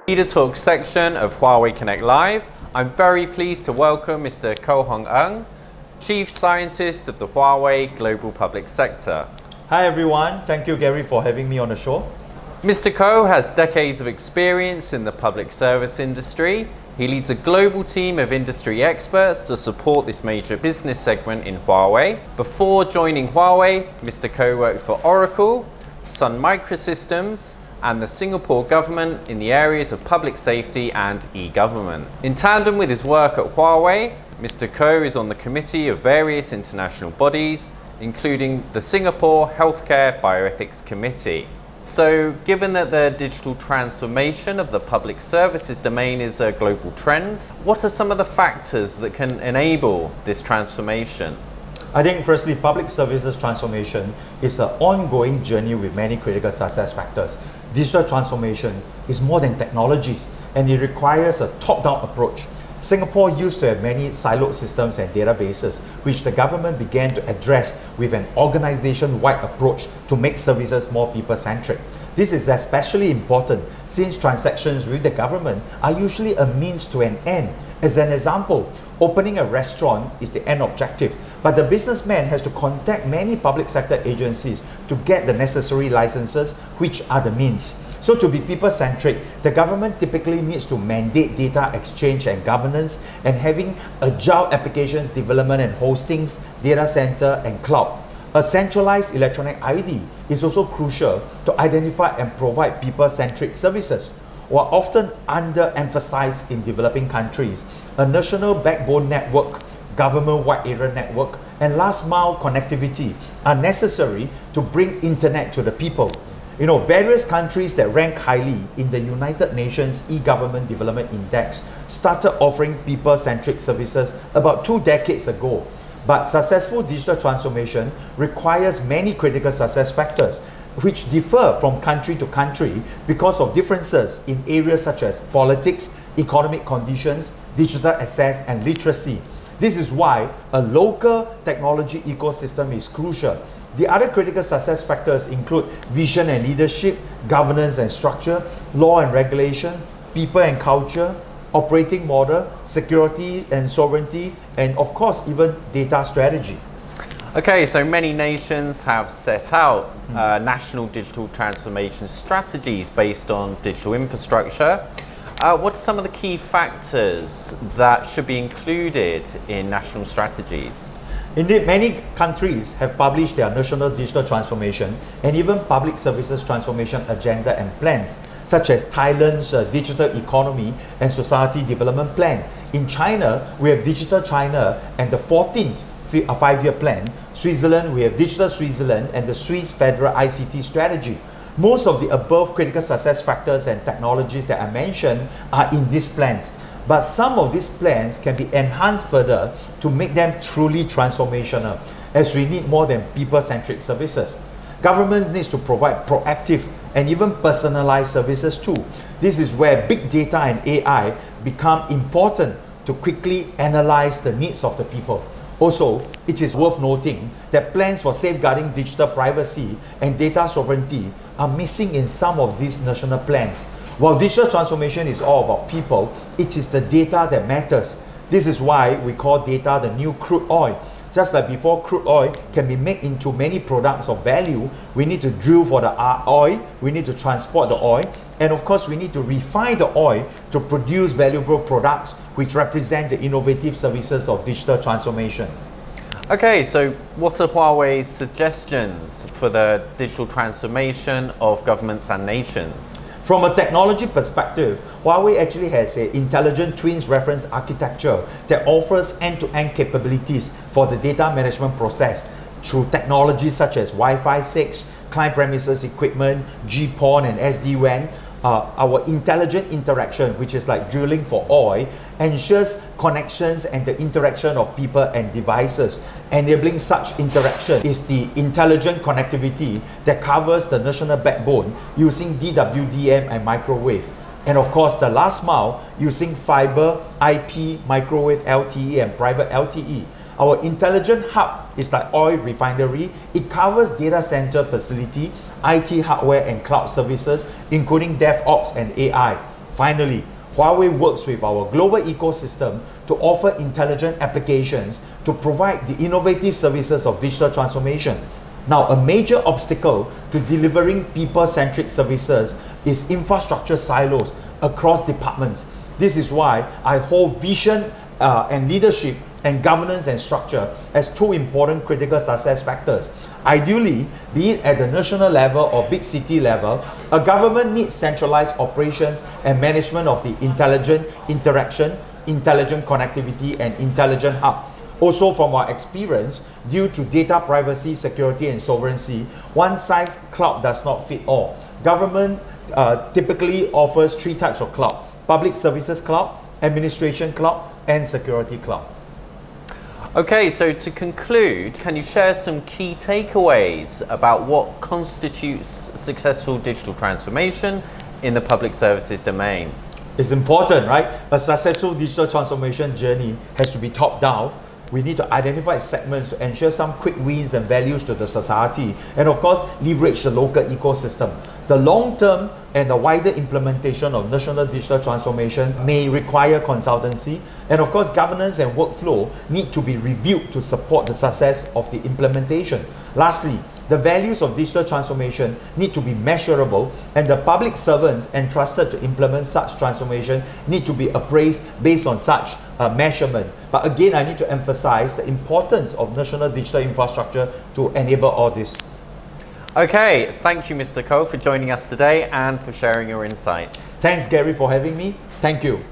Leader Talk section of Huawei Connect Live. I'm very pleased to welcome Mr. Ko Hong Ng, Chief Scientist of the Huawei Global Public Sector. Hi everyone, thank you Gary for having me on the show. Mr. Ko has decades of experience in the public service industry. He leads a global team of industry experts to support this major business segment in Huawei. Before joining Huawei, Mr. Ko worked for Oracle, Sun Microsystems, and the Singapore government in the areas of public safety and e-government. In tandem with his work at Huawei, Mr. Ko is on the committee of various international bodies, including the Singapore Healthcare Bioethics Committee. So, given that the digital transformation of the public services domain is a global trend, what are some of the factors that can enable this transformation? I think firstly, public services transformation is an ongoing journey with many critical success factors. Digital transformation is more than technologies, and it requires a top-down approach. Singapore used to have many siloed systems and databases, which the government began to address with an organization-wide approach to make services more people-centric. This is especially important since transactions with the government are usually a means to an end. As an example, opening a restaurant is the end objective, but the businessman has to contact many public sector agencies to get the necessary licenses, which are the means. So to be people-centric, the government typically needs to mandate data exchange and governance, and having agile applications development and hostings, data center and cloud. A centralized electronic ID is also crucial to identify and provide people-centric services. While often underemphasized in developing countries, a national backbone network, government-wide area network, and last-mile connectivity are necessary to bring internet to the people. Various countries that rank highly in the United Nations E-Government Development Index started offering people-centric services about 2 decades ago. But successful digital transformation requires many critical success factors, which differ from country to country because of differences in areas such as politics, economic conditions, digital access, and literacy. This is why a local technology ecosystem is crucial. The other critical success factors include vision and leadership, governance and structure, law and regulation, people and culture, operating model, security and sovereignty, and of course even data strategy. Okay, so many nations have set out national digital transformation strategies based on digital infrastructure. What are some of the key factors that should be included in national strategies? Indeed, many countries have published their national digital transformation and even public services transformation agenda and plans, such as Thailand's Digital Economy and Society Development Plan. In China, we have Digital China and the 14th 5-year plan. Switzerland, we have Digital Switzerland and the Swiss Federal ICT Strategy. Most of the above critical success factors and technologies that I mentioned are in these plans. But some of these plans can be enhanced further to make them truly transformational, as we need more than people-centric services. Governments need to provide proactive and even personalized services too. This is where big data and AI become important to quickly analyze the needs of the people. Also, it is worth noting that plans for safeguarding digital privacy and data sovereignty are missing in some of these national plans. While digital transformation is all about people, it is the data that matters. This is why we call data the new crude oil. Just like before crude oil can be made into many products of value, we need to drill for the oil, we need to transport the oil, and of course we need to refine the oil to produce valuable products which represent the innovative services of digital transformation. Okay, so what are Huawei's suggestions for the digital transformation of governments and nations? From a technology perspective, Huawei actually has an intelligent twins reference architecture that offers end-to-end capabilities for the data management process through technologies such as Wi-Fi 6, client premises equipment, GPON and SD-WAN. Our intelligent interaction, which is like drilling for oil, ensures connections and the interaction of people and devices. Enabling such interaction is the intelligent connectivity that covers the national backbone using DWDM and microwave. And of course, the last mile using fiber, IP, microwave LTE and private LTE. Our intelligent hub is like oil refinery. It covers data center facility, IT hardware and cloud services, including DevOps and AI. Finally, Huawei works with our global ecosystem to offer intelligent applications to provide the innovative services of digital transformation. Now, a major obstacle to delivering people-centric services is infrastructure silos across departments. This is why I hold vision and leadership and governance and structure as two important critical success factors. Ideally, be it at the national level or big city level, a government needs centralized operations and management of the intelligent interaction, intelligent connectivity, and intelligent hub. Also, from our experience, due to data privacy, security, and sovereignty, one size cloud does not fit all. Government typically offers three types of cloud: public services cloud, administration cloud, and security cloud. Okay, so to conclude, can you share some key takeaways about what constitutes successful digital transformation in the public services domain? It's important, right? A successful digital transformation journey has to be top down. We need to identify segments to ensure some quick wins and values to the society, and of course leverage the local ecosystem. The long-term and the wider implementation of national digital transformation may require consultancy, and of course governance and workflow need to be reviewed to support the success of the implementation. Lastly, the values of digital transformation need to be measurable, and the public servants entrusted to implement such transformation need to be appraised based on such measurement. But again, I need to emphasize the importance of national digital infrastructure to enable all this. Okay, thank you, Mr. Koh, for joining us today and for sharing your insights. Thanks, Gary, for having me. Thank you.